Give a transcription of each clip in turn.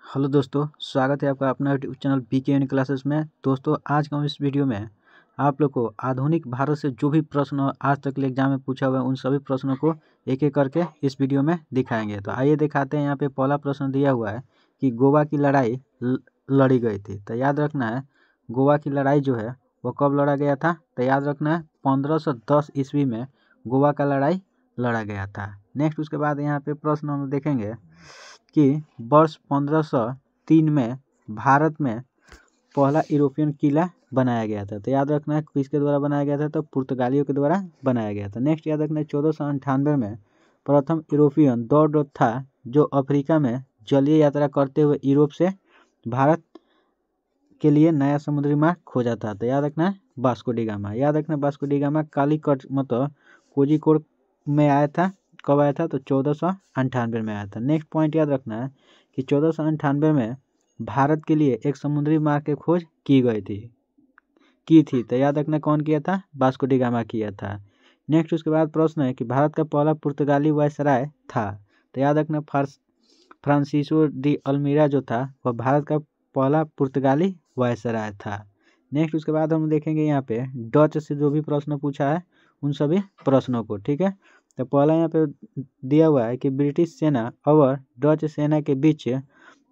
Hello दोस्तों, स्वागत है आपका अपना YouTube channel BK N classes में। दोस्तों, आज का हम इस वीडियो में आप लोग को आधुनिक भारत से जो भी प्रश्न आज तक के एग्जाम में पूछा हुआ है उन सभी प्रश्नों को एक एक करके इस वीडियो में दिखाएंगे। तो आइए दिखाते हैं। यहाँ पे पहला प्रश्न दिया हुआ है कि गोवा की लड़ाई लड़ी गई थी। तो याद रखना है, गोवा की लड़ाई जो है वो कब लड़ा गया था। तो याद रखना है 1510 ईस्वी में गोवा का लड़ाई लड़ा गया था। नेक्स्ट उसके बाद यहाँ पे प्रश्न हम देखेंगे कि वर्ष 1503 में भारत में पहला यूरोपियन किला बनाया गया था। तो याद रखना है किसके द्वारा बनाया गया था, तो पुर्तगालियों के द्वारा बनाया गया था। नेक्स्ट याद रखना है 1498 में प्रथम यूरोपियन दौड़ था जो अफ्रीका में जलीय यात्रा करते हुए यूरोप से भारत के लिए नया समुद्री मार्ग खोजा था। तो याद रखना है वास्को डी गामा। याद रखना वास्को डी गामा कालीकट मतलब कोझिकोड में आया था। कब आया था, तो 1498 में आया था। नेक्स्ट पॉइंट याद रखना है कि 1498 में भारत के लिए एक समुद्री मार्ग की खोज की थी। तो याद रखना कौन किया था, वास्को डी गामा किया था। नेक्स्ट उसके बाद प्रश्न है कि भारत का पहला पुर्तगाली वायसराय था। तो याद रखना फ्रांसिसो डी अल्मीरा जो था वह भारत का पहला पुर्तगाली वायसराय था। नेक्स्ट उसके बाद हम देखेंगे यहाँ पे डच से जो भी प्रश्न पूछा है उन सभी प्रश्नों को। ठीक है, तो पहला यहाँ पे दिया हुआ है कि ब्रिटिश सेना और डच सेना के बीच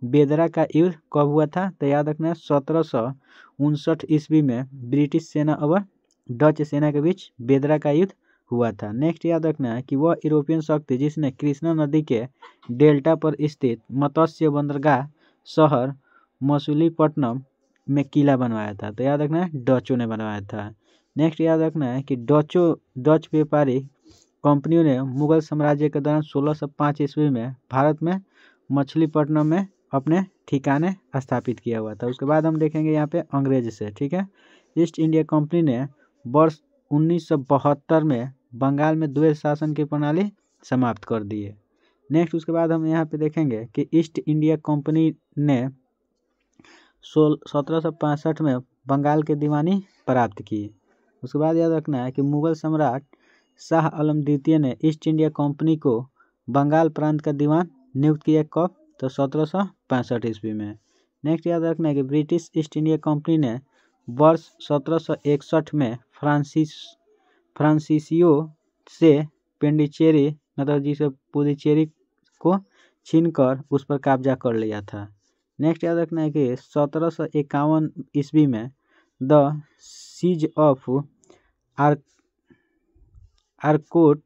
बेदरा का युद्ध कब हुआ था। तो याद रखना है 1759 ईस्वी में ब्रिटिश सेना और डच सेना के बीच बेदरा का युद्ध हुआ था। नेक्स्ट याद रखना है कि वह यूरोपियन शक्ति जिसने कृष्णा नदी के डेल्टा पर स्थित मत्स्य बंदरगाह शहर मसूलीपट्टनम में किला बनवाया था। तो याद रखना है डचों ने बनवाया था। नेक्स्ट याद रखना है कि डच व्यापारी कंपनियों ने मुगल साम्राज्य के दौरान 1605 ईस्वी में भारत में मछलीपट्टनम में अपने ठिकाने स्थापित किया हुआ था। उसके बाद हम देखेंगे यहाँ पे अंग्रेज से। ठीक है, ईस्ट इंडिया कंपनी ने वर्ष 1972 में बंगाल में द्वैध शासन की प्रणाली समाप्त कर दी है। नेक्स्ट उसके बाद हम यहाँ पे देखेंगे कि ईस्ट इंडिया कंपनी ने 1765 में बंगाल की दीवानी प्राप्त की। उसके बाद याद रखना है कि मुगल सम्राट शाह आलम द्वितीय ने ईस्ट इंडिया कंपनी को बंगाल प्रांत का दीवान नियुक्त किया। कब, तो 1765 ईस्वी में। नेक्स्ट याद रखना है कि ब्रिटिश ईस्ट इंडिया कंपनी ने वर्ष 1761 में फ्रांसीसियो से पेंडिचेरी मतलब जिसे पुडुचेरी को छीनकर उस पर कब्जा कर लिया था। नेक्स्ट याद रखना है कि 1751 ईस्वी में द सीज ऑफ आरकोट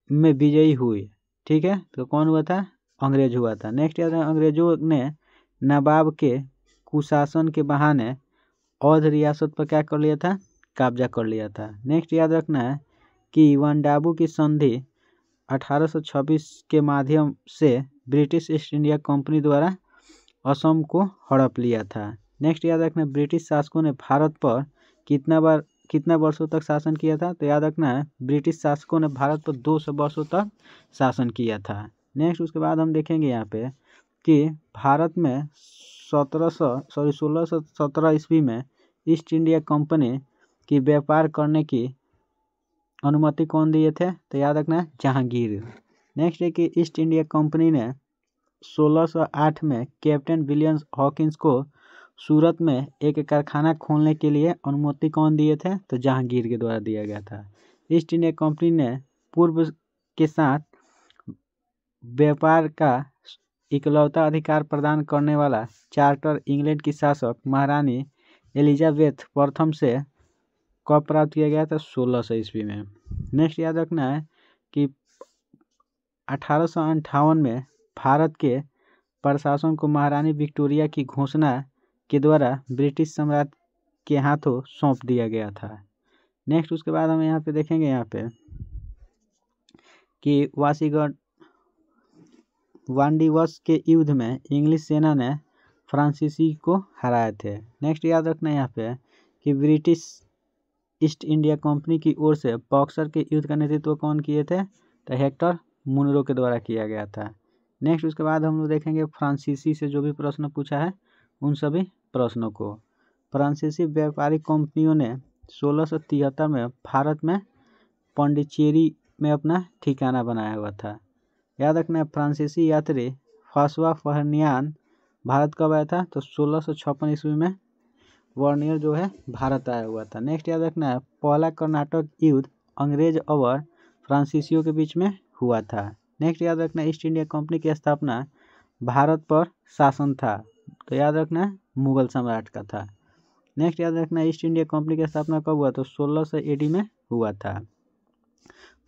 में विजयी हुई। ठीक है, तो कौन हुआ था, अंग्रेज हुआ था। नेक्स्ट याद है अंग्रेजों ने नवाब के कुशासन के बहाने अवध रियासत पर क्या कर लिया था, कब्जा कर लिया था। नेक्स्ट याद रखना है कि वांडाबू की संधि 1826 के माध्यम से ब्रिटिश ईस्ट इंडिया कंपनी द्वारा असम को हड़प लिया था। नेक्स्ट याद रखना ब्रिटिश शासकों ने भारत पर कितना वर्षों तक शासन किया था। तो याद रखना है ब्रिटिश शासकों ने भारत पर 200 वर्षों तक शासन किया था। नेक्स्ट उसके बाद हम देखेंगे यहाँ पे कि भारत में 1617 ईस्वी में ईस्ट इंडिया कंपनी की व्यापार करने की अनुमति कौन दिए थे। तो याद रखना है जहांगीर। नेक्स्ट है कि ईस्ट इंडिया कंपनी ने 1608 में कैप्टन विलियम हॉकिंस को सूरत में एक कारखाना खोलने के लिए अनुमति कौन दिए थे, तो जहांगीर के द्वारा दिया गया था। ईस्ट इंडिया कंपनी ने पूर्व के साथ व्यापार का इकलौता अधिकार प्रदान करने वाला चार्टर इंग्लैंड की शासक महारानी एलिजाबेथ प्रथम से कब प्राप्त किया गया था, 1600 ईस्वी में। नेक्स्ट याद रखना है कि 1858 में भारत के प्रशासन को महारानी विक्टोरिया की घोषणा के द्वारा ब्रिटिश सम्राट के हाथों सौंप दिया गया था। नेक्स्ट उसके बाद हम यहाँ पे देखेंगे यहाँ पे कि वांडीवस के युद्ध में इंग्लिश सेना ने फ्रांसीसी को हराए थे। नेक्स्ट याद रखना है यहाँ पे कि ब्रिटिश ईस्ट इंडिया कंपनी की ओर से बॉक्सर के युद्ध का नेतृत्व कौन किए थे, तो हेक्टर मुनरो के द्वारा किया गया था। नेक्स्ट उसके बाद हम लोग देखेंगे फ्रांसीसी से जो भी प्रश्न पूछा है उन सभी प्रश्नों को। फ्रांसीसी व्यापारिक कंपनियों ने 1673 में भारत में पांडिचेरी में अपना ठिकाना बनाया हुआ था। याद रखना फ्रांसीसी यात्री फ्रांसवा फर्डिनांड भारत कब आया था? तो 1656 ईस्वी में वर्नियर जो है भारत आया हुआ था। नेक्स्ट याद रखना है, पहला कर्नाटक युद्ध अंग्रेज और फ्रांसीसियों के बीच में हुआ था। नेक्स्ट याद रखना, ईस्ट इंडिया कंपनी की स्थापना भारत पर शासन था, तो याद रखना मुगल सम्राट का था। नेक्स्ट याद रखना, ईस्ट इंडिया कंपनी की स्थापना कब हुआ? तो 1600 AD में हुआ था।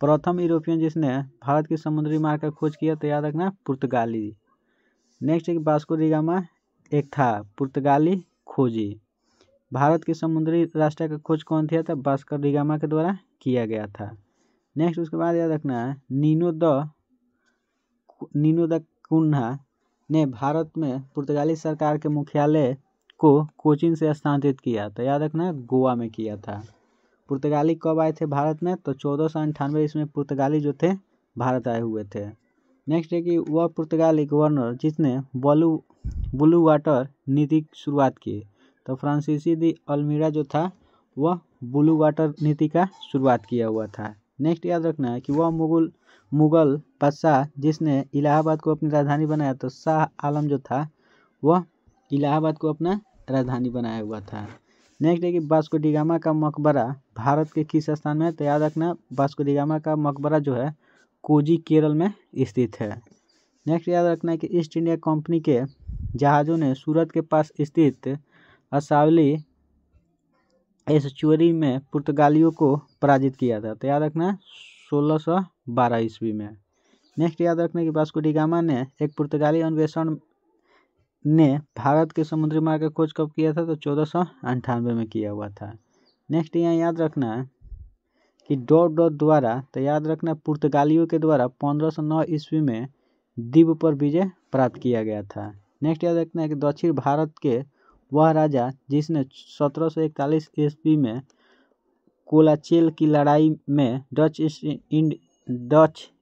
प्रथम यूरोपियन जिसने भारत की समुद्री मार्ग का खोज किया, तो याद रखना पुर्तगाली। नेक्स्ट एक वास्को डी गामा एक था पुर्तगाली खोजी। भारत की समुद्री रास्ते का खोज कौन किया था? वास्को डी गामा के द्वारा किया गया था। नेक्स्ट उसके बाद याद रखना है, नीनो द कुन्हा ने भारत में पुर्तगाली सरकार के मुख्यालय को कोचीन से स्थानांतरित किया, तो याद रखना गोवा में किया था। पुर्तगाली कब आए थे भारत में? तो 1498 ईस्वी में पुर्तगाली जो थे भारत आए हुए थे। नेक्स्ट है कि वह पुर्तगाली गवर्नर जिसने ब्लू वाटर नीति की शुरुआत की, तो फ्रांसीसी दी अल्मीरा जो था वह ब्लू वाटर नीति का शुरुआत किया हुआ था। नेक्स्ट याद रखना है कि वह मुगल बादशाह जिसने इलाहाबाद को अपनी राजधानी बनाया, तो शाह आलम जो था वह इलाहाबाद को अपना राजधानी बनाया हुआ था। नेक्स्ट है कि वास्को डी गामा का मकबरा भारत के किस स्थान में है? तो याद रखना वास्को डी गामा का मकबरा जो है कोजी केरल में स्थित है। नेक्स्ट याद रखना है कि ईस्ट इंडिया कंपनी के जहाज़ों ने सूरत के पास स्थित असावली एस्चुअरी में पुर्तगालियों को पराजित किया था, तो याद रखना 1612 ईस्वी में। नेक्स्ट याद रखना कि वास्को डी गामा ने एक पुर्तगाली अन्वेषण ने भारत के समुद्री मार्ग का खोज कब किया था? तो 1498 में किया हुआ था। नेक्स्ट यहाँ याद रखना है कि द्वारा, तो याद रखना पुर्तगालियों के द्वारा 1509 ईस्वी में द्वीप पर विजय प्राप्त किया गया था। नेक्स्ट याद रखना है कि दक्षिण भारत के वह राजा जिसने 1741 ईस्वी में कोलाचेल की लड़ाई में डच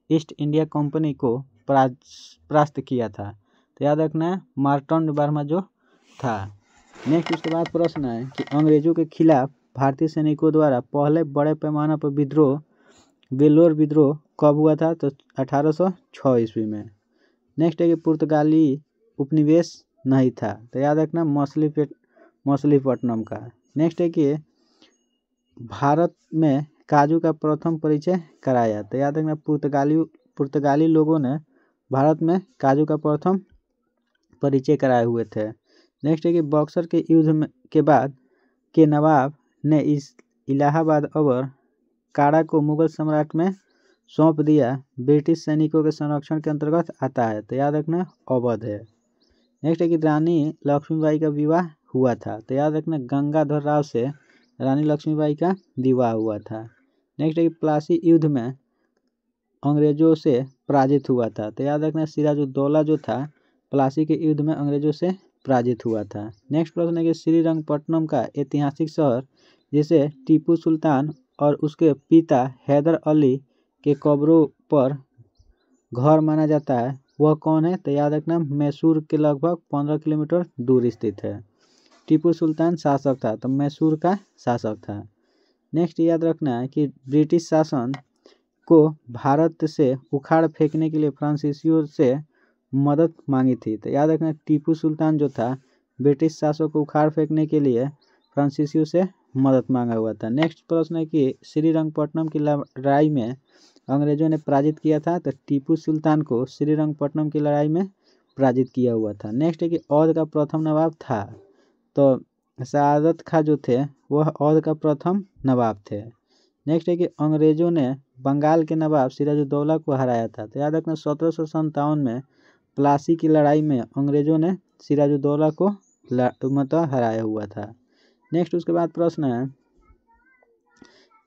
ईस्ट इंडिया कंपनी को परास्त किया था, तो याद रखना है मार्तंड वर्मा जो था। नेक्स्ट उसके बाद प्रश्न है कि अंग्रेजों के खिलाफ भारतीय सैनिकों द्वारा पहले बड़े पैमाने पर वेल्लोर विद्रोह कब हुआ था? तो 1806 ईस्वी में। नेक्स्ट है कि पुर्तगाली उपनिवेश नहीं था, तो याद रखना मछलीपट्टनम का। नेक्स्ट है कि भारत में काजू का प्रथम परिचय कराया, तो याद रखना पुर्तगाली लोगों ने भारत में काजू का प्रथम परिचय कराए हुए थे। नेक्स्ट है कि बक्सर के युद्ध के बाद के नवाब ने इस इलाहाबाद और काड़ा को मुगल सम्राट में सौंप दिया, ब्रिटिश सैनिकों के संरक्षण के अंतर्गत आता है, तो याद रखना अवध है। नेक्स्ट है कि रानी लक्ष्मीबाई का विवाह हुआ था, तो याद रखना गंगाधर राव से रानी लक्ष्मीबाई का विवाह हुआ था। नेक्स्ट है कि प्लासी युद्ध में अंग्रेजों से पराजित हुआ था, तो याद रखना सिराजुद्दौला जो था प्लासी के युद्ध में अंग्रेजों से पराजित हुआ था। नेक्स्ट प्रश्न है कि श्रीरंगपट्टनम का ऐतिहासिक शहर जिसे टीपू सुल्तान और उसके पिता हैदर अली के कब्रों पर घर माना जाता है वह कौन है? तो याद रखना मैसूर के लगभग 15 किलोमीटर दूर स्थित है। टीपू सुल्तान शासक था, तो मैसूर का शासक था। नेक्स्ट याद रखना है कि ब्रिटिश शासन को भारत से उखाड़ फेंकने के लिए फ्रांसीसियों से मदद मांगी थी, तो याद रखना टीपू सुल्तान जो था ब्रिटिश शासक को उखाड़ फेंकने के लिए फ्रांसीसियों से मदद मांगा हुआ था। नेक्स्ट प्रश्न है कि श्रीरंगपट्टनम की लड़ाई में अंग्रेजों ने पराजित किया था, तो टीपू सुल्तान को श्रीरंगपट्टनम की लड़ाई में पराजित किया हुआ था। नेक्स्ट है कि अवध का प्रथम नवाब था, तो सआदत खां जो थे वह अवध का प्रथम नवाब थे। नेक्स्ट है कि अंग्रेजों ने बंगाल के नवाब सिराजुद्दौला को हराया था, तो याद रखना 1757 में प्लासी की लड़ाई में अंग्रेजों ने सिराजुद्दौला को मतलब हराया हुआ था। नेक्स्ट उसके बाद प्रश्न है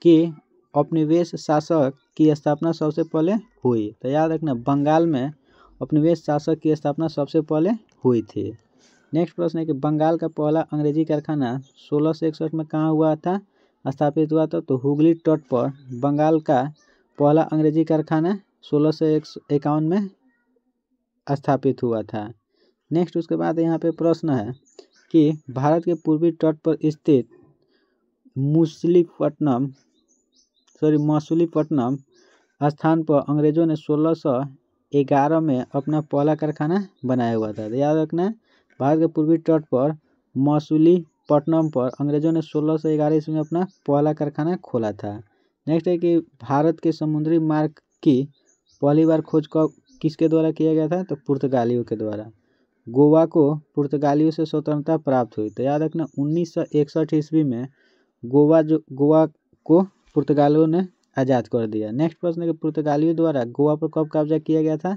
कि उपनिवेश शासक की स्थापना सबसे पहले हुई, तो याद रखना बंगाल में उपनिवेश शासक की स्थापना सबसे पहले हुई थी। नेक्स्ट प्रश्न है कि बंगाल का पहला अंग्रेजी कारखाना 1661 में कहाँ हुआ था स्थापित हुआ था? तो हुगली तट पर बंगाल का पहला अंग्रेजी कारखाना 1651 में स्थापित हुआ था। नेक्स्ट उसके बाद यहाँ पे प्रश्न है कि भारत के पूर्वी तट पर स्थित मछलीपट्टनम स्थान पर अंग्रेजों ने 1611 में अपना पहला कारखाना बनाया हुआ था, तो याद रखना भारत के पूर्वी तट पर मसूलीपट्टनम पर अंग्रेजों ने 1611 ईस्वी में अपना पहला कारखाना खोला था। नेक्स्ट है कि भारत के समुद्री मार्ग की पहली बार खोज किसके द्वारा किया गया था, तो पुर्तगालियों के द्वारा। गोवा को पुर्तगालियों से स्वतंत्रता प्राप्त हुई, तो याद रखना 1961 ईस्वी में गोवा को पुर्तगालियों ने आज़ाद कर दिया। नेक्स्ट प्रश्न है कि पुर्तगालियों द्वारा गोवा पर कब कब्जा किया गया था,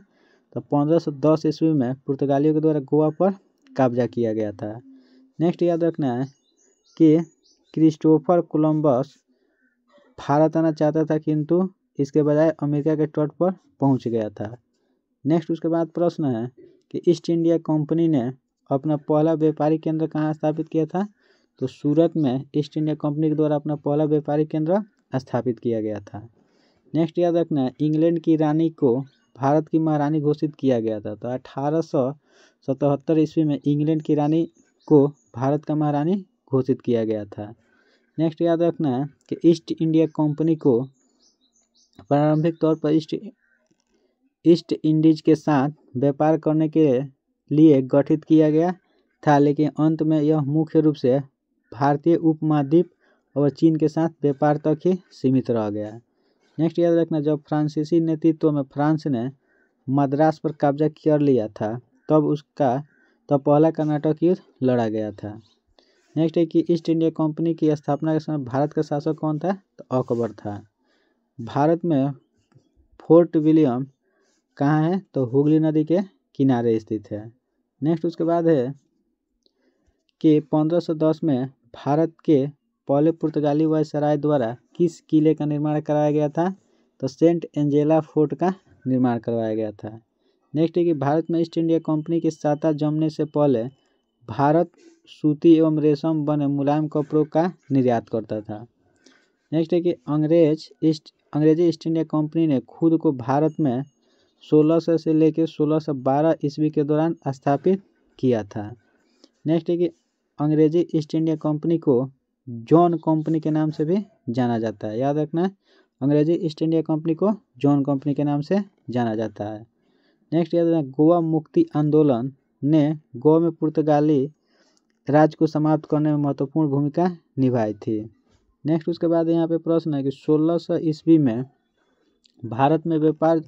तो 1510 ईस्वी में पुर्तगालियों के द्वारा गोवा पर कब्जा किया गया था। नेक्स्ट याद रखना है कि क्रिस्टोफर कोलंबस भारत आना चाहता था, किंतु इसके बजाय अमेरिका के तट पर पहुंच गया था। नेक्स्ट उसके बाद प्रश्न है कि ईस्ट इंडिया कंपनी ने अपना पहला व्यापारिक केंद्र कहाँ स्थापित किया था, तो सूरत में ईस्ट इंडिया कंपनी के द्वारा अपना पहला व्यापारिक केंद्र स्थापित किया गया था। नेक्स्ट याद रखना है इंग्लैंड की रानी को भारत की महारानी घोषित किया गया था, तो 1877 ईस्वी में इंग्लैंड की रानी को भारत का महारानी घोषित किया गया था। नेक्स्ट याद रखना है कि ईस्ट इंडिया कंपनी को प्रारंभिक तौर पर ईस्ट इंडीज के साथ व्यापार करने के लिए गठित किया गया था, लेकिन अंत में यह मुख्य रूप से भारतीय उपमहाद्वीप और चीन के साथ व्यापार तक ही सीमित रह गया। नेक्स्ट याद रखना जब फ्रांसीसी नेतृत्व में फ्रांस ने मद्रास पर कब्जा कर लिया था, तब पहला कर्नाटक युद्ध लड़ा गया था। नेक्स्ट है कि ईस्ट इंडिया कंपनी की स्थापना के समय भारत का शासक कौन था, तो अकबर था। भारत में फोर्ट विलियम कहाँ है, तो हुगली नदी के किनारे स्थित है। नेक्स्ट उसके बाद है कि 1510 में भारत के पहले पुर्तगाली वायसराय द्वारा किस किले का निर्माण कराया गया था, तो सेंट एंजेला फोर्ट का निर्माण करवाया गया था। नेक्स्ट है कि भारत में ईस्ट इंडिया कंपनी की सत्ता जमने से पहले भारत सूती एवं रेशम बने मुलायम कपड़ों का निर्यात करता था। नेक्स्ट है कि अंग्रेजी ईस्ट इंडिया कंपनी ने खुद को भारत में 1600 से लेकर 1612 ईस्वी के दौरान स्थापित किया था। नेक्स्ट है कि अंग्रेजी ईस्ट इंडिया कंपनी को जॉन कंपनी के नाम से भी जाना जाता है। याद रखना अंग्रेजी ईस्ट इंडिया कंपनी को जॉन कंपनी के नाम से जाना जाता है। नेक्स्ट याद रखना गोवा मुक्ति आंदोलन ने गोवा में पुर्तगाली राज को समाप्त करने में महत्वपूर्ण भूमिका निभाई थी। नेक्स्ट उसके बाद यहाँ पे प्रश्न है कि 1600 ईस्वी में भारत में व्यापार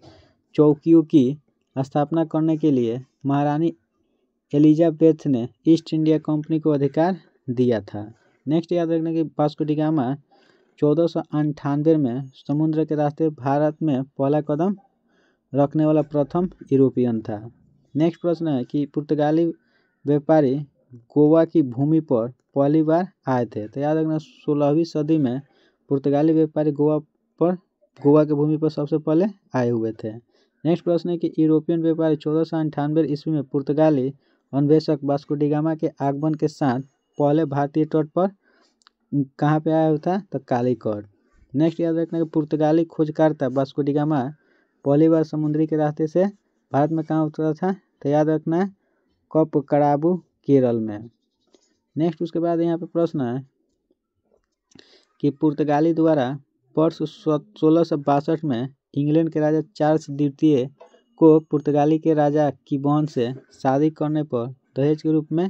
चौकियों की स्थापना करने के लिए महारानी एलिजाबेथ ने ईस्ट इंडिया कंपनी को अधिकार दिया था। नेक्स्ट याद रखना कि वास्को डी गामा 1498 में समुद्र के रास्ते भारत में पहला कदम रखने वाला प्रथम यूरोपियन था। नेक्स्ट प्रश्न है कि पुर्तगाली व्यापारी गोवा की भूमि पर पहली बार आए थे, तो याद रखना 16वीं सदी में पुर्तगाली व्यापारी गोवा की भूमि पर सबसे पहले आए हुए थे। नेक्स्ट प्रश्न है कि यूरोपियन व्यापारी 1498 ईस्वी में पुर्तगाली अन्वेषक वास्को डी गामा के आगमन के साथ पहले भारतीय तट पर कहाँ पे आया हुआ था, तो कालीकट। नेक्स्ट याद रखना कि पुर्तगाली खोजकर्ता वास्को डी गामा पहली बार समुद्री के रास्ते से भारत में कहाँ उतरा था, तो याद रखना कपकड़ाबू केरल में। नेक्स्ट उसके बाद यहाँ पे प्रश्न है कि पुर्तगाली द्वारा वर्ष 1662 में इंग्लैंड के राजा चार्ल्स द्वितीय को पुर्तगाली के राजा की बहन से शादी करने पर दहेज के रूप में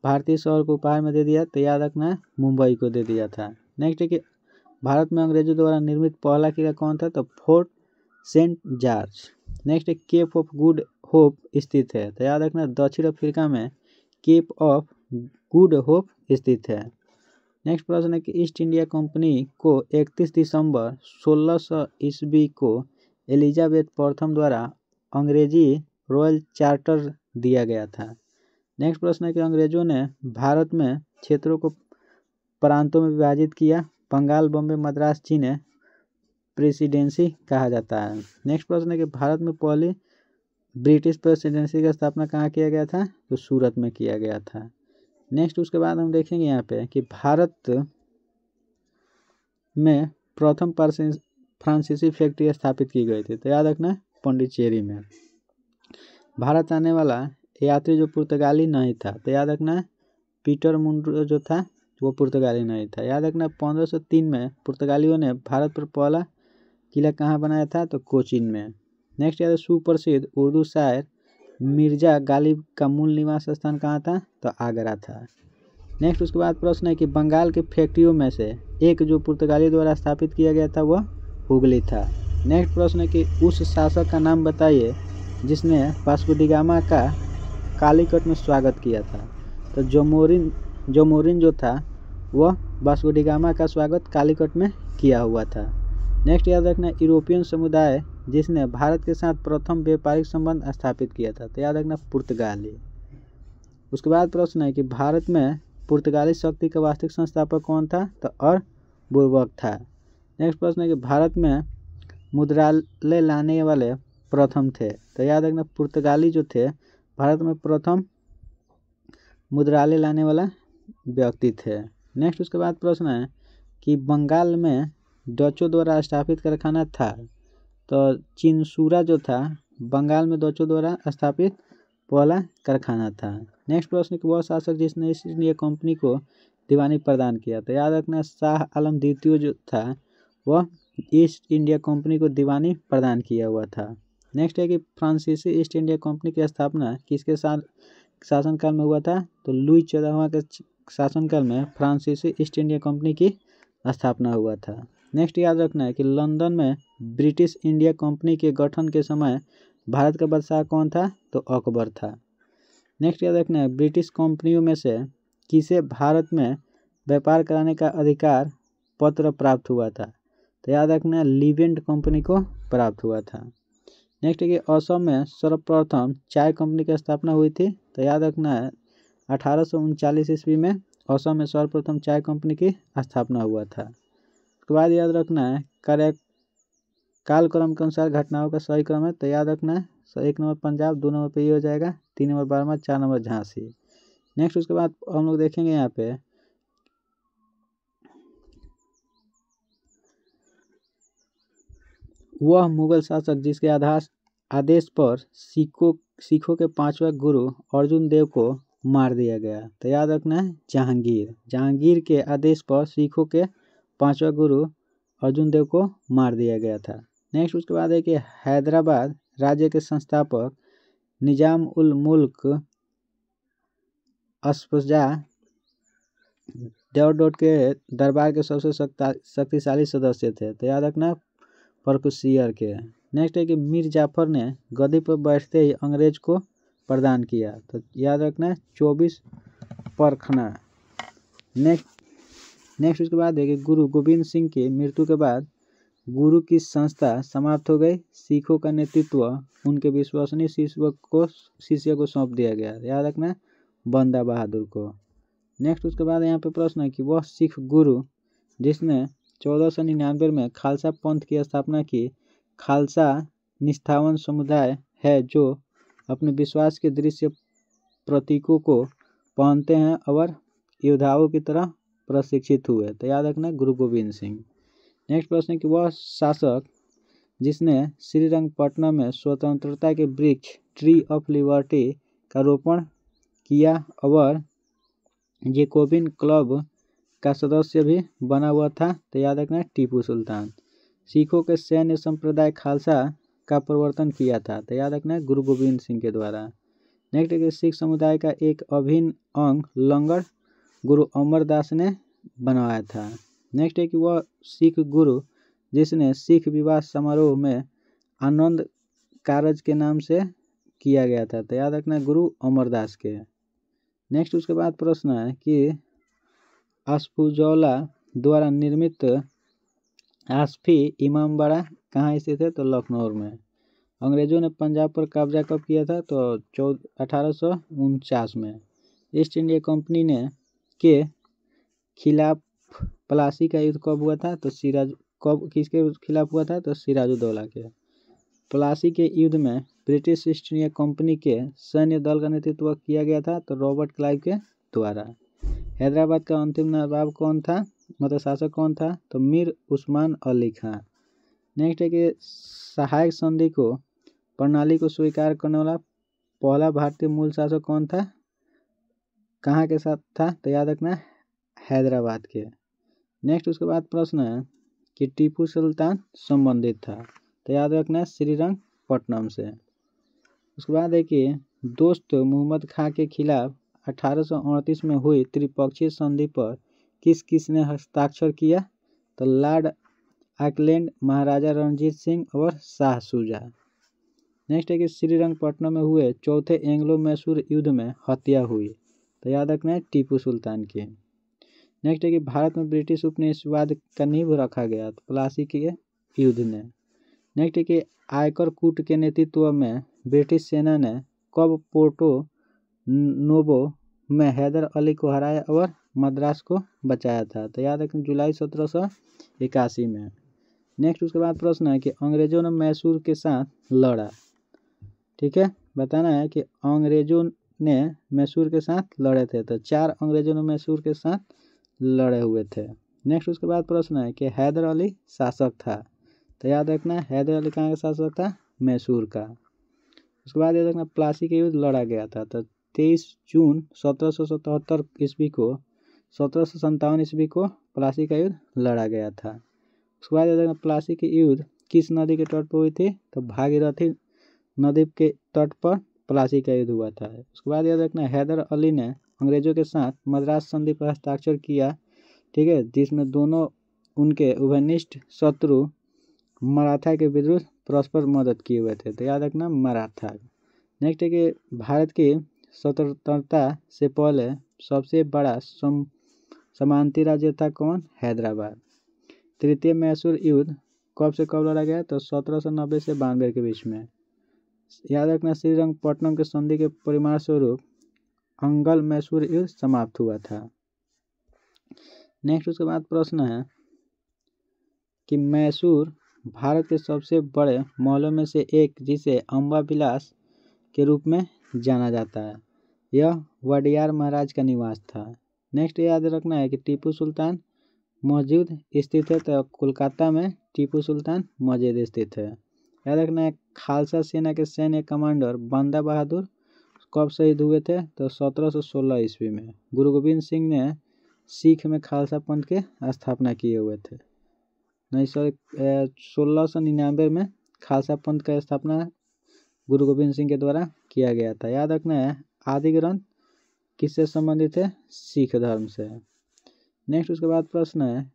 भारतीय शहर को उपहार में दे दिया, तो याद रखना मुंबई को दे दिया था। नेक्स्ट है कि भारत में अंग्रेजों द्वारा निर्मित पहला किला कौन था, तो फोर्ट सेंट जॉर्ज। नेक्स्ट है केप ऑफ गुड होप स्थित है, तो याद रखना दक्षिण अफ्रीका में केप ऑफ गुड होप स्थित है। नेक्स्ट प्रश्न है कि ईस्ट इंडिया कंपनी को 31 दिसंबर 1600 ईस्वी को एलिजाबेथ प्रथम द्वारा अंग्रेजी रॉयल चार्टर दिया गया था। नेक्स्ट प्रश्न है कि अंग्रेजों ने भारत में क्षेत्रों को प्रांतों में विभाजित किया, बंगाल, बम्बे, मद्रास, चीन प्रेसिडेंसी कहा जाता है। नेक्स्ट प्रश्न है कि भारत में पहली ब्रिटिश प्रेसिडेंसी की स्थापना कहाँ किया गया था, तो सूरत में किया गया था। नेक्स्ट उसके बाद हम देखेंगे यहाँ पे कि भारत में प्रथम फ्रांसीसी फैक्ट्री स्थापित की गई थी, तो याद रखना पौंडीचेरी में। भारत आने वाला यात्री जो पुर्तगाली नहीं था, तो याद रखना पीटर मुंड्रो जो था वो पुर्तगाली नहीं था। याद रखना 1503 में पुर्तगालियों ने भारत पर पहला किला कहाँ बनाया था, तो कोचीन में। नेक्स्ट याद सुप्रसिद्ध उर्दू शायर मिर्जा गालिब का मूल निवास स्थान कहाँ था? तो आगरा था। नेक्स्ट उसके बाद प्रश्न है कि बंगाल के फैक्ट्रियों में से एक जो पुर्तगाली द्वारा स्थापित किया गया था वह हुगली था। नेक्स्ट प्रश्न है कि उस शासक का नाम बताइए जिसने वास्को डी गामा का कालीकट में स्वागत किया था। तो जोमोरिन जो था वह वास्को डी गामा का स्वागत कालीकट में किया हुआ था। नेक्स्ट याद रखना, यूरोपियन समुदाय जिसने भारत के साथ प्रथम व्यापारिक संबंध स्थापित किया था। तो याद रखना पुर्तगाली। उसके बाद प्रश्न है कि भारत में पुर्तगाली शक्ति का वास्तविक संस्थापक कौन था? तो बुर्बक था। नेक्स्ट प्रश्न है कि भारत में मुद्रालय लाने वाले प्रथम थे। तो याद रखना पुर्तगाली जो थे भारत में प्रथम मुद्रालय लाने वाला व्यक्ति थे। नेक्स्ट उसके बाद प्रश्न है कि बंगाल में डचों द्वारा स्थापित कारखाना था। तो चिनसुरा जो था बंगाल में डचों द्वारा स्थापित पहला कारखाना था। नेक्स्ट प्रश्न कि वह शासक जिसने ईस्ट इंडिया कंपनी को दीवानी प्रदान किया। तो याद रखना शाह आलम द्वितीय जो था वह ईस्ट इंडिया कंपनी को दीवानी प्रदान किया हुआ था। नेक्स्ट है कि फ्रांसीसी ईस्ट इंडिया कंपनी की स्थापना किसके साथ शासनकाल में हुआ था? तो लुई 14वां के शासनकाल में फ्रांसीसी ईस्ट इंडिया कंपनी की स्थापना हुआ था। नेक्स्ट याद रखना है कि लंदन में ब्रिटिश इंडिया कंपनी के गठन के समय भारत का बादशाह कौन था? तो अकबर था। नेक्स्ट याद रखना है ब्रिटिश कंपनियों में से किसे भारत में व्यापार कराने का अधिकार पत्र प्राप्त हुआ था? तो याद रखना लीवेंट कंपनी को प्राप्त हुआ था। नेक्स्ट है कि असम में सर्वप्रथम चाय कंपनी की स्थापना हुई थी। तो याद रखना है 1839 ईस्वी में असम में सर्वप्रथम चाय कंपनी की स्थापना हुआ था। उसके बाद याद रखना है कालक्रम के अनुसार घटनाओं का सही क्रम है। तो याद रखना है 1 नंबर पंजाब, 2 नंबर पे ये हो जाएगा, 3 number Burma, 4 number Jhansi. Next उसके बाद हम लोग देखेंगे यहाँ पे वह मुगल शासक जिसके आदेश पर सिखों के 5वें गुरु अर्जुन देव को मार दिया गया। तो याद रखना है जहांगीर के आदेश पर सिखों के 5वें गुरु अर्जुन देव को मार दिया गया था। नेक्स्ट उसके बाद है कि हैदराबाद राज्य के संस्थापक निजाम उल मुल्क असफजा देवडोट के दरबार के सबसे शक्तिशाली सदस्य थे। तो याद रखना परकुशियर के। नेक्स्ट है कि मीर जाफर ने गद्दी पर बैठते ही अंग्रेज को प्रदान किया। तो याद रखना 24 परखना। नेक्स्ट उसके बाद है कि गुरु गोविंद सिंह की मृत्यु के बाद गुरु की संस्था समाप्त हो गई। सिखों का नेतृत्व उनके विश्वसनीय शिष्य को सौंप दिया गया। याद रखना बंदा बहादुर को। नेक्स्ट उसके बाद यहाँ पे प्रश्न है कि वह सिख गुरु जिसने 1499 में खालसा पंथ की स्थापना की। खालसा निष्ठावान समुदाय है जो अपने विश्वास के दृश्य प्रतीकों को पहनते हैं और योद्धाओं की तरह प्रशिक्षित हुए। तो याद रखना गुरु गोविंद सिंह। नेक्स्ट प्रश्न है कि वह शासक जिसने श्रीरंगपट्टनम में स्वतंत्रता के वृक्ष ट्री ऑफ लिबर्टी का रोपण किया और जेकोबिन क्लब का सदस्य भी बना हुआ था। तो याद रखना टीपू सुल्तान। सिखों के सैन्य संप्रदाय खालसा का प्रवर्तन किया था। तो याद रखना गुरु गोविंद सिंह के द्वारा। नेक्स्ट है कि सिख समुदाय का एक अभिन्न अंग लंगर गुरु अमरदास ने बनवाया था। नेक्स्ट है कि वह सिख गुरु जिसने सिख विवाह समारोह में आनंद कारज के नाम से किया गया था। तो याद रखना गुरु अमरदास के। नेक्स्ट उसके बाद प्रश्न है कि अस्फुजौला द्वारा निर्मित आसफी इमामबाड़ा कहाँ स्थित है? तो लखनऊ में। अंग्रेजों ने पंजाब पर कब्जा कब किया था? तो 1849 में। ईस्ट इंडिया कंपनी ने के खिलाफ प्लासी का युद्ध कब हुआ था? तो किसके खिलाफ हुआ था? तो सिराजुद्दौला के। प्लासी के युद्ध में ब्रिटिश ईस्ट इंडिया कंपनी के सैन्य दल का नेतृत्व किया गया था। तो रॉबर्ट क्लाइव के द्वारा। हैदराबाद का अंतिम नवाब कौन था? मतलब शासक कौन था? तो मीर उस्मान अली खां। नेक्स्ट है कि सहायक संधि को प्रणाली को स्वीकार करने वाला पहला भारतीय मूल शासक कौन था? कहाँ के साथ था? तो याद रखना हैदराबाद के। नेक्स्ट उसके बाद प्रश्न है कि टीपू सुल्तान संबंधित था। तो याद रखना श्रीरंगपट्टनम से। उसके बाद है कि दोस्त मोहम्मद खां के खिलाफ 1838 में हुई त्रिपक्षीय संधि पर किस किस ने हस्ताक्षर किया? तो लॉर्ड ऑकलैंड, महाराजा रणजीत सिंह और शाह शुजा। नेक्स्ट है कि श्रीरंगपट्टनम में हुए चौथे एंग्लो मैसूर युद्ध में हत्या हुई, तो याद रखना है टीपू सुल्तान की। नेक्स्ट है कि भारत में ब्रिटिश उपनिवेशवाद का नींव रखा गया, तो प्लासी के युद्ध ने। नेक्स्ट है कि आयकर कूट के नेतृत्व में ब्रिटिश सेना ने कब पोर्टो नोवो में हैदर अली को हराया और मद्रास को बचाया था? तो याद रखें जुलाई 1781 में। नेक्स्ट उसके बाद प्रश्न है कि अंग्रेजों ने मैसूर के साथ लड़ा, ठीक है, बताना है कि अंग्रेजों ने मैसूर के साथ लड़े थे, तो 4 अंग्रेजों ने मैसूर के साथ लड़े हुए थे। नेक्स्ट उसके बाद प्रश्न है कि हैदर अली शासक था, तो याद रखना हैदर अली कहाँ का शासक था? मैसूर का। उसके बाद याद रखना प्लासी का युद्ध लड़ा गया था, तो 23 जून 1777 ईस्वी को 1757 ईस्वी को प्लासी का युद्ध लड़ा गया था। उसके बाद याद रखना प्लासी की युद्ध किस नदी के तट पर हुई थी? तो भागीरथी नदी के तट पर प्लासी का युद्ध हुआ था। उसके बाद याद रखना हैदर अली ने अंग्रेजों के साथ मद्रास संधि पर हस्ताक्षर किया, ठीक है, जिसमें दोनों उनके उभयनिष्ठ शत्रु मराठा के विरुद्ध परस्पर मदद किए हुए थे, तो याद रखना मराठा। नेक्स्ट है कि भारत की स्वतंत्रता से पहले सबसे बड़ा सामंती राज्य था कौन? हैदराबाद। तृतीय मैसूर युद्ध कब से कब लड़ा गया? तो 1790 से 92 के बीच में। याद रखना श्रीरंगपट्टनम के संधि के परिणाम स्वरूप अंगल मैसूर युद्ध समाप्त हुआ था। नेक्स्ट उसके बाद प्रश्न है कि मैसूर भारत के सबसे बड़े महलों में से एक, जिसे अम्बा विलास के रूप में जाना जाता है, यह वडियार महाराज का निवास था। नेक्स्ट याद रखना है कि टीपू सुल्तान मस्जिद स्थित है, तो कोलकाता में टीपू सुल्तान मस्जिद स्थित है। याद रखना है खालसा सेना के सैन्य कमांडर बंदा बहादुर कब शहीद हुए थे? तो 1716 ईस्वी में। गुरु गोविंद सिंह ने सिख में खालसा पंथ के स्थापना किए हुए थे। 1699 में खालसा पंथ का स्थापना गुरु गोविंद सिंह के द्वारा किया गया था। याद रखना है आदि ग्रंथ किससे संबंधित है? सिख धर्म से। नेक्स्ट उसके बाद प्रश्न है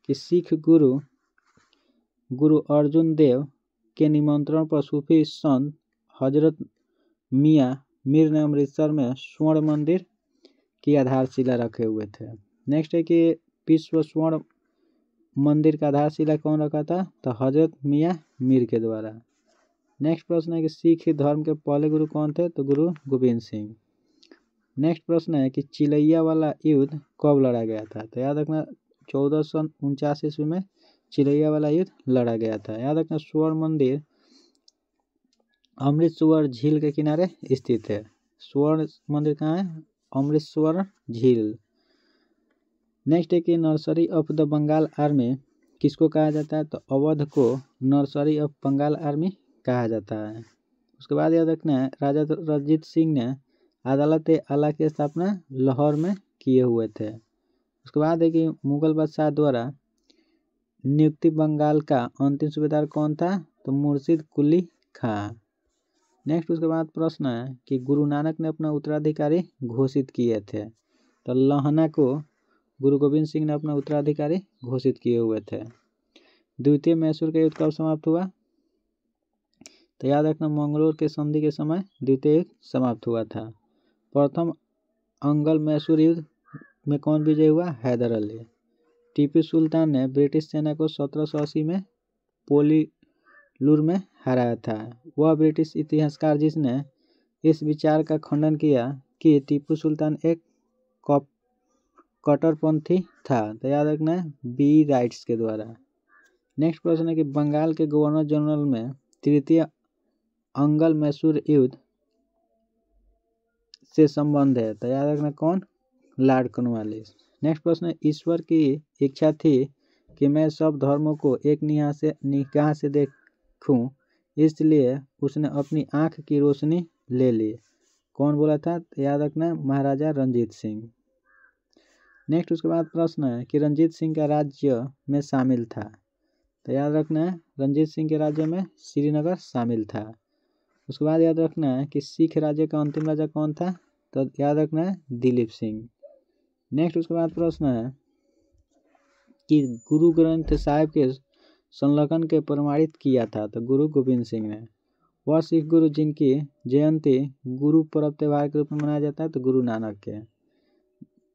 कि सिख गुरु अर्जुन देव के निमंत्रण पर सूफी संत हजरत मियाँ मीर ने अमृतसर में स्वर्ण मंदिर की आधारशिला रखे हुए थे। नेक्स्ट है कि विश्व स्वर्ण मंदिर का आधारशिला कौन रखा था? तो हजरत मियाँ मीर के द्वारा। नेक्स्ट प्रश्न है कि सिख धर्म के पहले गुरु कौन थे? तो गुरु गोविंद सिंह। नेक्स्ट प्रश्न है कि चिलैया वाला युद्ध कब लड़ा गया था? तो याद रखना 1449 ईस्वी में चिलैया वाला युद्ध लड़ा गया था। याद रखना स्वर्ण मंदिर अमृतसर झील के किनारे स्थित है। स्वर्ण मंदिर कहाँ है? अमृतसर झील। नेक्स्ट है कि nursery of the Bengal army किसको कहा जाता है? तो अवध को नर्सरी ऑफ बंगाल आर्मी कहा जाता है। उसके बाद याद रखना है राजा रणजीत सिंह ने अदालत आला की स्थापना लाहौर में किए हुए थे। उसके बाद है कि मुगल बादशाह द्वारा नियुक्ति बंगाल का अंतिम सूबेदार कौन था? तो मुर्शिद कुली खां। नेक्स्ट उसके बाद प्रश्न है कि गुरु नानक ने अपना उत्तराधिकारी घोषित किए थे, तो लहना को गुरु गोविंद सिंह ने अपना उत्तराधिकारी घोषित किए हुए थे। द्वितीय मैसूर का युद्ध कब समाप्त हुआ? तो याद रखना मंगलोर के संधि के समय द्वितीय युद्ध समाप्त हुआ था। प्रथम अंगल मैसूर युद्ध में कौन विजय हुआ? हैदर अली। टीपू सुल्तान ने ब्रिटिश सेना को 1780 में पोलीलूर में हराया था। वह ब्रिटिश इतिहासकार जिसने इस विचार का खंडन किया कि टीपू सुल्तान एक कट्टरपंथी था, तो याद रखना है बी राइट्स के द्वारा। नेक्स्ट प्रश्न है कि बंगाल के गवर्नर जनरल में तृतीय अंगल मैसूर युद्ध से संबंध है, तो याद रखना कौन? Lord Cornwallis. नेक्स्ट प्रश्न है ईश्वर की इच्छा थी कि मैं सब धर्मों को एक निगाह से देखूं, इसलिए उसने अपनी आँख की रोशनी ले ली। कौन बोला था? याद रखना महाराजा रणजीत सिंह। नेक्स्ट उसके बाद प्रश्न है कि रणजीत सिंह का राज्य में शामिल था, तो याद रखना है रणजीत सिंह के राज्य में श्रीनगर शामिल था। उसके बाद याद रखना है कि सिख राज्य का अंतिम राजा कौन था, तो याद रखना है दिलीप सिंह। नेक्स्ट उसके बाद प्रश्न है कि गुरु ग्रंथ साहिब के संलग्न के प्रमाणित किया था, तो गुरु गोविंद सिंह ने। वह सिख गुरु जिनकी जयंती गुरु पर्व त्यौहार के रूप में मनाया जाता है, तो गुरु नानक के।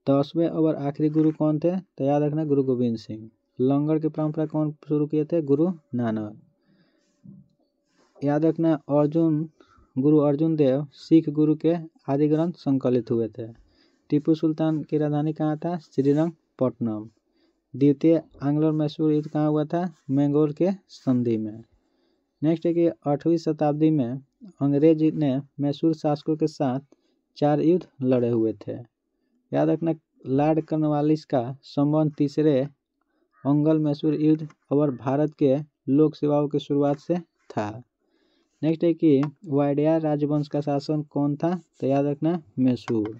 10वें और आखिरी गुरु कौन थे, तो याद रखना गुरु गोविंद सिंह। लंगर की परंपरा कौन शुरू किए थे, गुरु नानक। याद रखना गुरु अर्जुन देव सिख गुरु के आदि ग्रंथ संकलित हुए थे। टीपू सुल्तान की राजधानी कहाँ था, श्रीरंगपट्टनम। द्वितीय आंग्लो मैसूर युद्ध कहाँ हुआ था, मैंगलोर के संधि में। नेक्स्ट है कि 8वीं शताब्दी में अंग्रेज ने मैसूर शासकों के साथ 4 युद्ध लड़े हुए थे। याद रखना लॉर्ड कॉर्नवालिस का संबंध तीसरे अंग्ल मैसूर युद्ध और भारत के लोक सेवाओं की शुरुआत से था। नेक्स्ट है कि वायडेयर राजवंश का शासन कौन था, तो याद रखना मैसूर।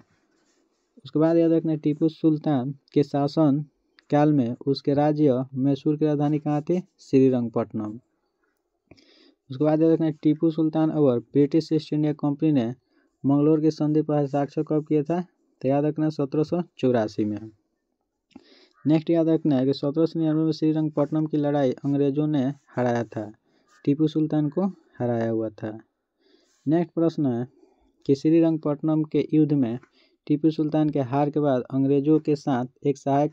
उसके बाद याद रखना टीपू सुल्तान के शासन काल में उसके राज्य मैसूर की राजधानी कहाँ थी, श्रीरंगपट्टनम। उसके बाद याद रखना टीपू सुल्तान और ब्रिटिश ईस्ट इंडिया कंपनी ने मंगलोर की संधि पर हस्ताक्षर कब किया था, तो याद रखना 1784 में। नेक्स्ट याद रखना है कि 1799 में श्रीरंगपट्टनम की लड़ाई अंग्रेजों ने हराया था, टीपू सुल्तान को हराया हुआ था। नेक्स्ट प्रश्न है कि श्रीरंगपट्टनम के युद्ध में टीपू सुल्तान के हार के बाद अंग्रेजों के साथ एक सहायक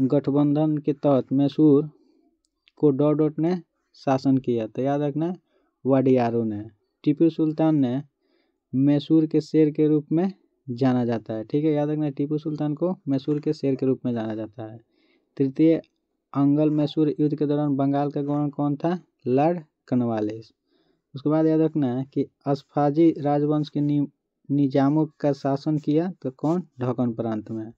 गठबंधन के तहत मैसूर को डॉट ने शासन किया, तो याद रखना वाडियारों ने। टीपू सुल्तान ने मैसूर के शेर के रूप में जाना जाता है, ठीक है। याद रखना टीपू सुल्तान को मैसूर के शेर के रूप में जाना जाता है। तृतीय अंग्ल मैसूर युद्ध के दौरान बंगाल का गवर्नर कौन था, लॉर्ड कॉर्नवालिस। उसके बाद याद रखना है कि अस्फाजी राजवंश के निजामों का शासन किया, तो कौन, ढक्कन प्रांत में।